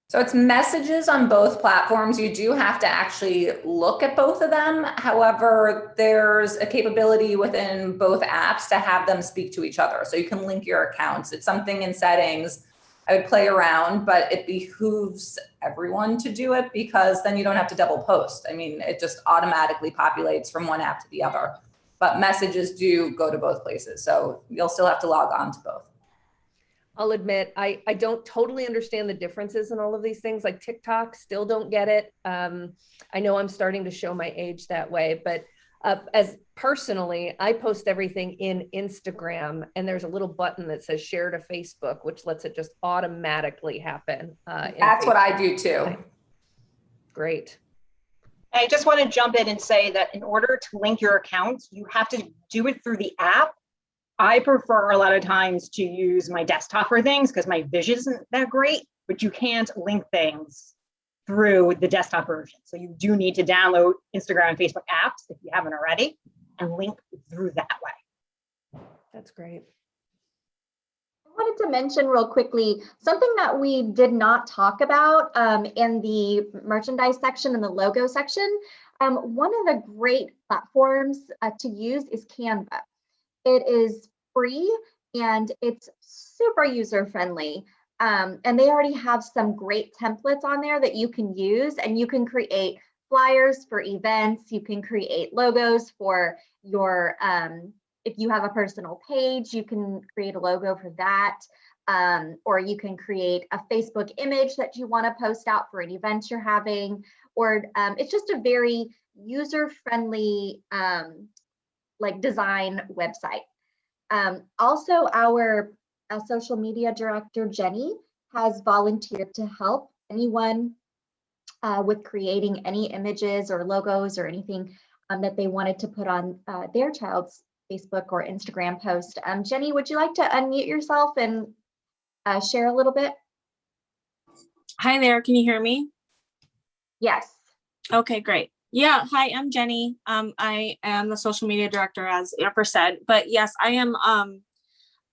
Speaker 4: So it's messages on both platforms. You do have to actually look at both of them. However, there's a capability within both apps to have them speak to each other. So you can link your accounts. It's something in settings I would play around, but it behooves everyone to do it because then you don't have to double post. I mean, it just automatically populates from one app to the other. But messages do go to both places. So you'll still have to log on to both.
Speaker 1: I'll admit, I don't totally understand the differences in all of these things. Like TikTok, still don't get it. I know I'm starting to show my age that way, but as personally, I post everything in Instagram, and there's a little button that says share to Facebook, which lets it just automatically happen.
Speaker 4: That's what I do too.
Speaker 1: Great.
Speaker 3: I just want to jump in and say that in order to link your accounts, you have to do it through the app. I prefer a lot of times to use my desktop for things because my vision isn't that great, but you can't link things through the desktop version. So you do need to download Instagram and Facebook apps if you haven't already and link through that way.
Speaker 1: That's great.
Speaker 2: I wanted to mention real quickly something that we did not talk about in the merchandise section and the logo section. One of the great platforms to use is Canva. It is free and it's super user friendly. And they already have some great templates on there that you can use, and you can create flyers for events. You can create logos for your, if you have a personal page, you can create a logo for that. Or you can create a Facebook image that you want to post out for an event you're having, or it's just a very user-friendly like design website. Also, our social media director, Jenny, has volunteered to help anyone with creating any images or logos or anything that they wanted to put on their child's Facebook or Instagram post. Jenny, would you like to unmute yourself and share a little bit?
Speaker 11: Hi there, can you hear me?
Speaker 2: Yes.
Speaker 11: Okay, great. Yeah, hi, I'm Jenny. I am the social media director, as Amber said, but yes, I am.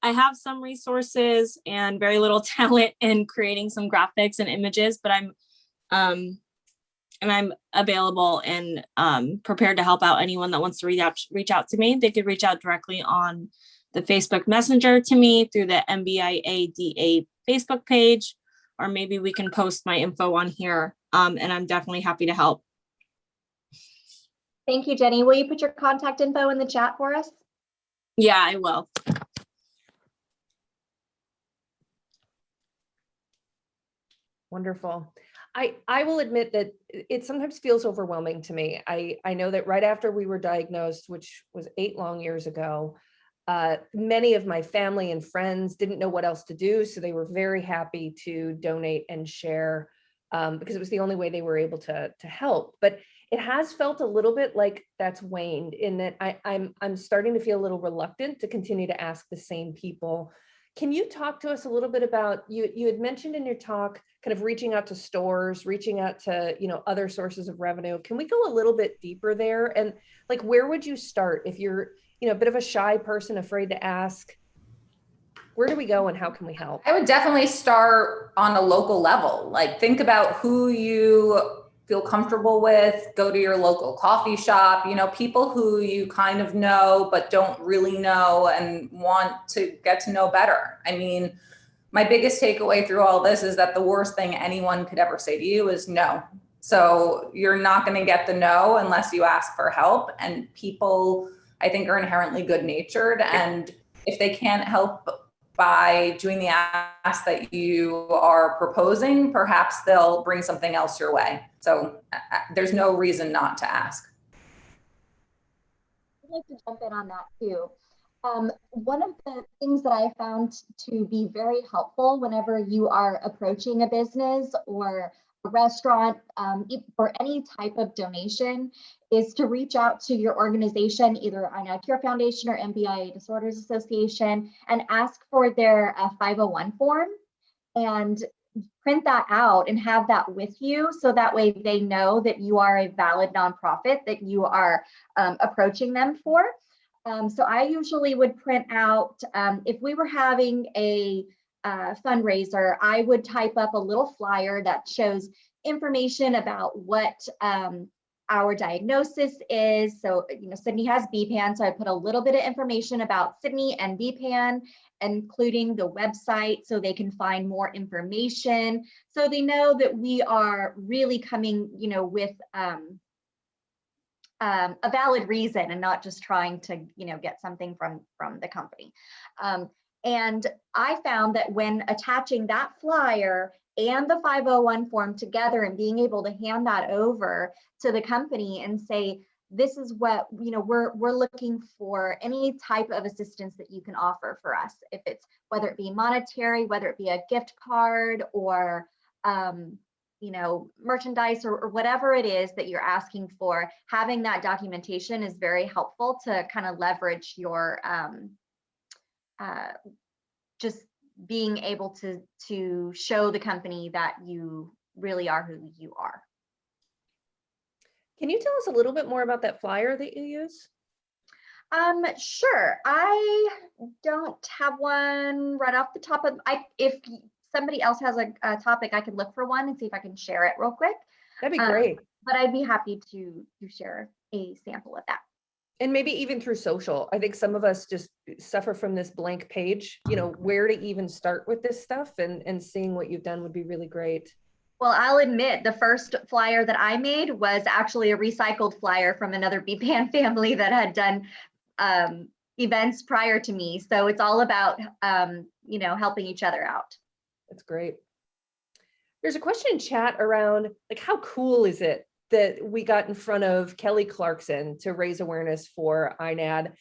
Speaker 11: I have some resources and very little talent in creating some graphics and images, but I'm available and prepared to help out anyone that wants to reach out to me. They could reach out directly on the Facebook Messenger to me through the NBIA DA Facebook page, or maybe we can post my info on here, and I'm definitely happy to help.
Speaker 2: Thank you, Jenny. Will you put your contact info in the chat for us?
Speaker 11: Yeah, I will.
Speaker 1: Wonderful. I will admit that it sometimes feels overwhelming to me. I know that right after we were diagnosed, which was 8 long years ago, many of my family and friends didn't know what else to do. So they were very happy to donate and share because it was the only way they were able to help. But it has felt a little bit like that's waned, in that I'm starting to feel a little reluctant to continue to ask the same people. Can you talk to us a little bit about, you had mentioned in your talk kind of reaching out to stores, reaching out to, other sources of revenue. Can we go a little bit deeper there? And like, where would you start if you're, a bit of a shy person, afraid to ask? Where do we go and how can we help?
Speaker 4: I would definitely start on a local level. Like, think about who you feel comfortable with, go to your local coffee shop, people who you kind of know but don't really know and want to get to know better. I mean, my biggest takeaway through all this is that the worst thing anyone could ever say to you is no. So you're not going to get the no unless you ask for help. And people, I think, are inherently good-natured. And if they can't help by doing the ask that you are proposing, perhaps they'll bring something else your way. So there's no reason not to ask.
Speaker 2: I'd like to jump in on that too. One of the things that I found to be very helpful whenever you are approaching a business or a restaurant for any type of donation is to reach out to your organization, either INAD Cure Foundation or NBIA Disorders Association, and ask for their 501 form and print that out and have that with you. So that way they know that you are a valid nonprofit that you are approaching them for. So I usually would print out, if we were having a fundraiser, I would type up a little flyer that shows information about what our diagnosis is. So, Sydney has BPAN, so I put a little bit of information about Sydney and BPAN, including the website, so they can find more information. So they know that we are really coming, with a valid reason and not just trying to, get something from the company. And I found that when attaching that flyer and the 501 form together and being able to hand that over to the company and say, this is what, we're looking for any type of assistance that you can offer for us. If it's, whether it be monetary, whether it be a gift card or, merchandise or whatever it is that you're asking for, having that documentation is very helpful to kind of leverage your, just being able to show the company that you really are who you are.
Speaker 1: Can you tell us a little bit more about that flyer that you use?
Speaker 2: Sure. I don't have one right off the top of, if somebody else has a topic, I can look for one and see if I can share it real quick.
Speaker 1: That'd be great.
Speaker 2: But I'd be happy to share a sample of that.
Speaker 1: And maybe even through social. I think some of us just suffer from this blank page, where to even start with this stuff, and seeing what you've done would be really great.
Speaker 2: Well, I'll admit the first flyer that I made was actually a recycled flyer from another BPAN family that had done events prior to me. So it's all about, helping each other out.
Speaker 1: That's great. There's a question in chat around, like, how cool is it that we got in front of Kelly Clarkson to raise awareness for INAD?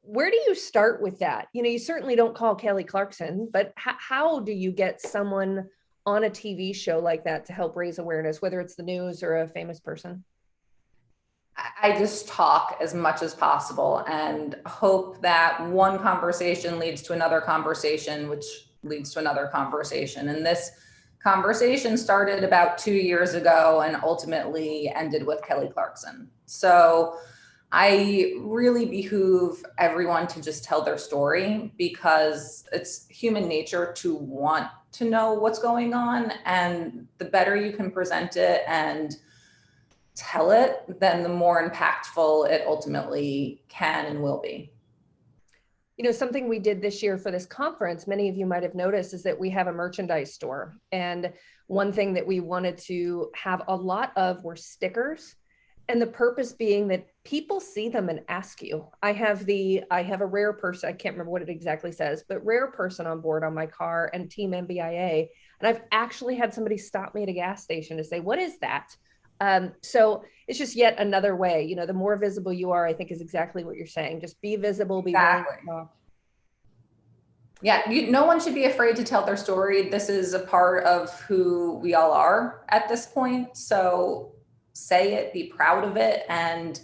Speaker 1: Where do you start with that? You certainly don't call Kelly Clarkson, but how do you get someone on a TV show like that to help raise awareness, whether it's the news or a famous person?
Speaker 4: I just talk as much as possible and hope that one conversation leads to another conversation, which leads to another conversation. And this conversation started about 2 years ago and ultimately ended with Kelly Clarkson. So I really behoove everyone to just tell their story, because it's human nature to want to know what's going on. And the better you can present it and tell it, then the more impactful it ultimately can and will be.
Speaker 1: Something we did this year for this conference, many of you might have noticed, is that we have a merchandise store. And one thing that we wanted to have a lot of were stickers. And the purpose being that people see them and ask you. I have a rare person, I can't remember what it exactly says, but rare person on board on my car and Team NBIA. And I've actually had somebody stop me at a gas station to say, what is that? So it's just yet another way, the more visible you are, I think, is exactly what you're saying. Just be visible, be willing to talk.
Speaker 4: Yeah, no one should be afraid to tell their story. This is a part of who we all are at this point. So say it, be proud of it, and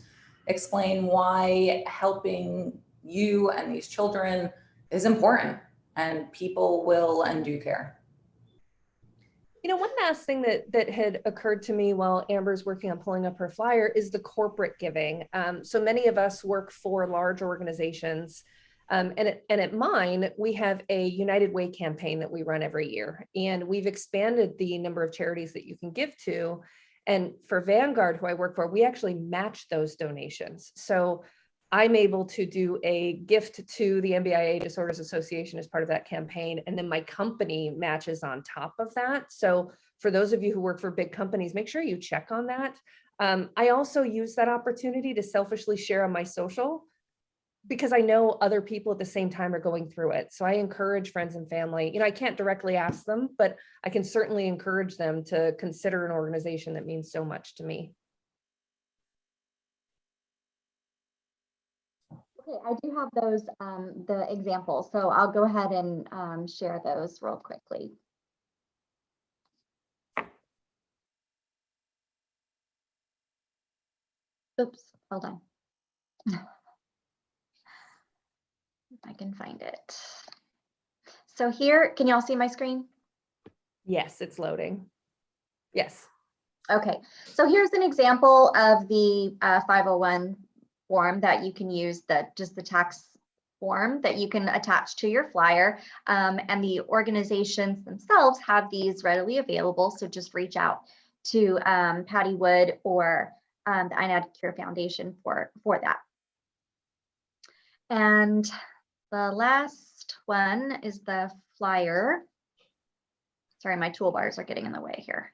Speaker 4: explain why helping you and these children is important, and people will and do care.
Speaker 1: You know, one last thing that had occurred to me while Amber's working on pulling up her flyer is the corporate giving. So many of us work for large organizations. And at mine, we have a United Way campaign that we run every year. And we've expanded the number of charities that you can give to. And for Vanguard, who I work for, we actually match those donations. So I'm able to do a gift to the NBIA Disorders Association as part of that campaign. And then my company matches on top of that. So for those of you who work for big companies, make sure you check on that. I also use that opportunity to selfishly share on my social, because I know other people at the same time are going through it. So I encourage friends and family, you know, I can't directly ask them, but I can certainly encourage them to consider an organization that means so much to me.
Speaker 2: Okay, I do have those, the examples, so I'll go ahead and share those real quickly. Oops, hold on. If I can find it. So here, can y'all see my screen?
Speaker 1: Yes, it's loading. Yes.
Speaker 2: Okay, so here's an example of the 501 form that you can use, just the tax form that you can attach to your flyer. And the organizations themselves have these readily available. So just reach out to Patty Wood or the INAD Cure Foundation for that. And the last one is the flyer. Sorry, my toolbars are getting in the way here.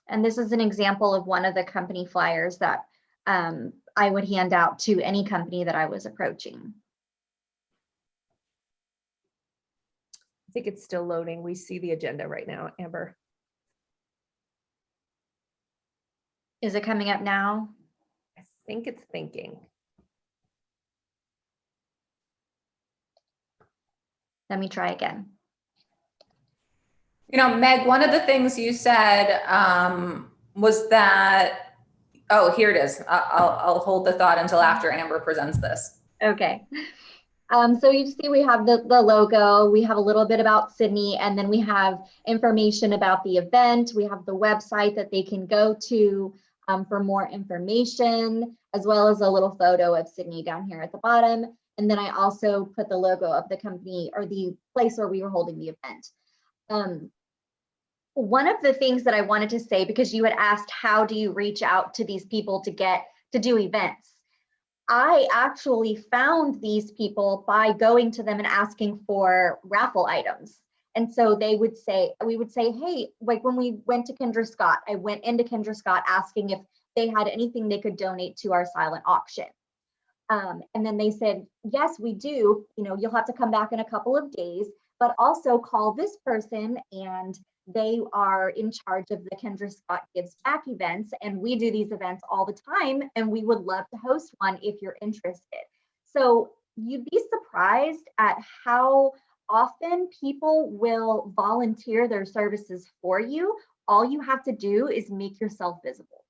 Speaker 2: And this is an example of one of the company flyers that I would hand out to any company that I was approaching.
Speaker 1: I think it's still loading. We see the agenda right now, Amber.
Speaker 2: Is it coming up now?
Speaker 1: I think it's thinking.
Speaker 2: Let me try again.
Speaker 4: You know, Meg, one of the things you said was that, oh, here it is. I'll hold the thought until after Amber presents this.
Speaker 2: Okay. So you see we have the logo, we have a little bit about Sydney, and then we have information about the event. We have the website that they can go to for more information, as well as a little photo of Sydney down here at the bottom. And then I also put the logo of the company or the place where we were holding the event. One of the things that I wanted to say, because you had asked, how do you reach out to these people to do events? I actually found these people by going to them and asking for raffle items. And so we would say, hey, like when we went to Kendra Scott, I went into Kendra Scott asking if they had anything they could donate to our silent auction. And then they said, yes, we do. You know, you'll have to come back in a couple of days, but also call this person and they are in charge of the Kendra Scott Gives Back events. And we do these events all the time. And we would love to host one if you're interested. So you'd be surprised at how often people will volunteer their services for you. All you have to do is make yourself visible.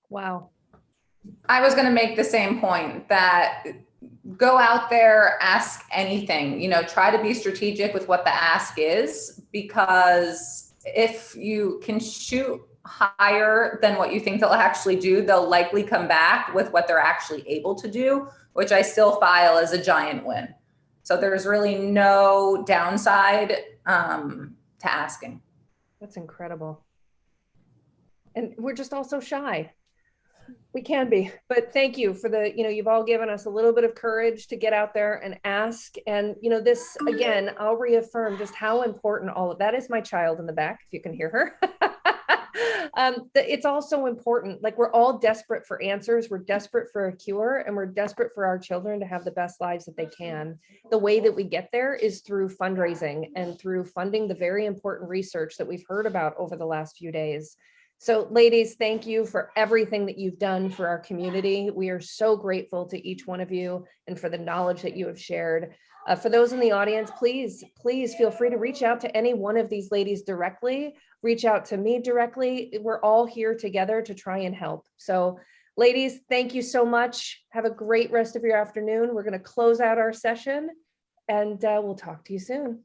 Speaker 1: Wow.
Speaker 4: I was going to make the same point that go out there, ask anything, you know, try to be strategic with what the ask is, because if you can shoot higher than what you think they'll actually do, they'll likely come back with what they're actually able to do, which I still file as a giant win. So there's really no downside to asking.
Speaker 1: That's incredible. And we're just all so shy. We can be, but thank you for the, you know, you've all given us a little bit of courage to get out there and ask. And, you know, this, again, I'll reaffirm just how important all of that is. My child in the back, if you can hear her. It's also important. Like, we're all desperate for answers. We're desperate for a cure, and we're desperate for our children to have the best lives that they can. The way that we get there is through fundraising and through funding the very important research that we've heard about over the last few days. So ladies, thank you for everything that you've done for our community. We are so grateful to each one of you and for the knowledge that you have shared. For those in the audience, please feel free to reach out to any one of these ladies directly, reach out to me directly. We're all here together to try and help. So ladies, thank you so much. Have a great rest of your afternoon. We're going to close out our session and we'll talk to you soon.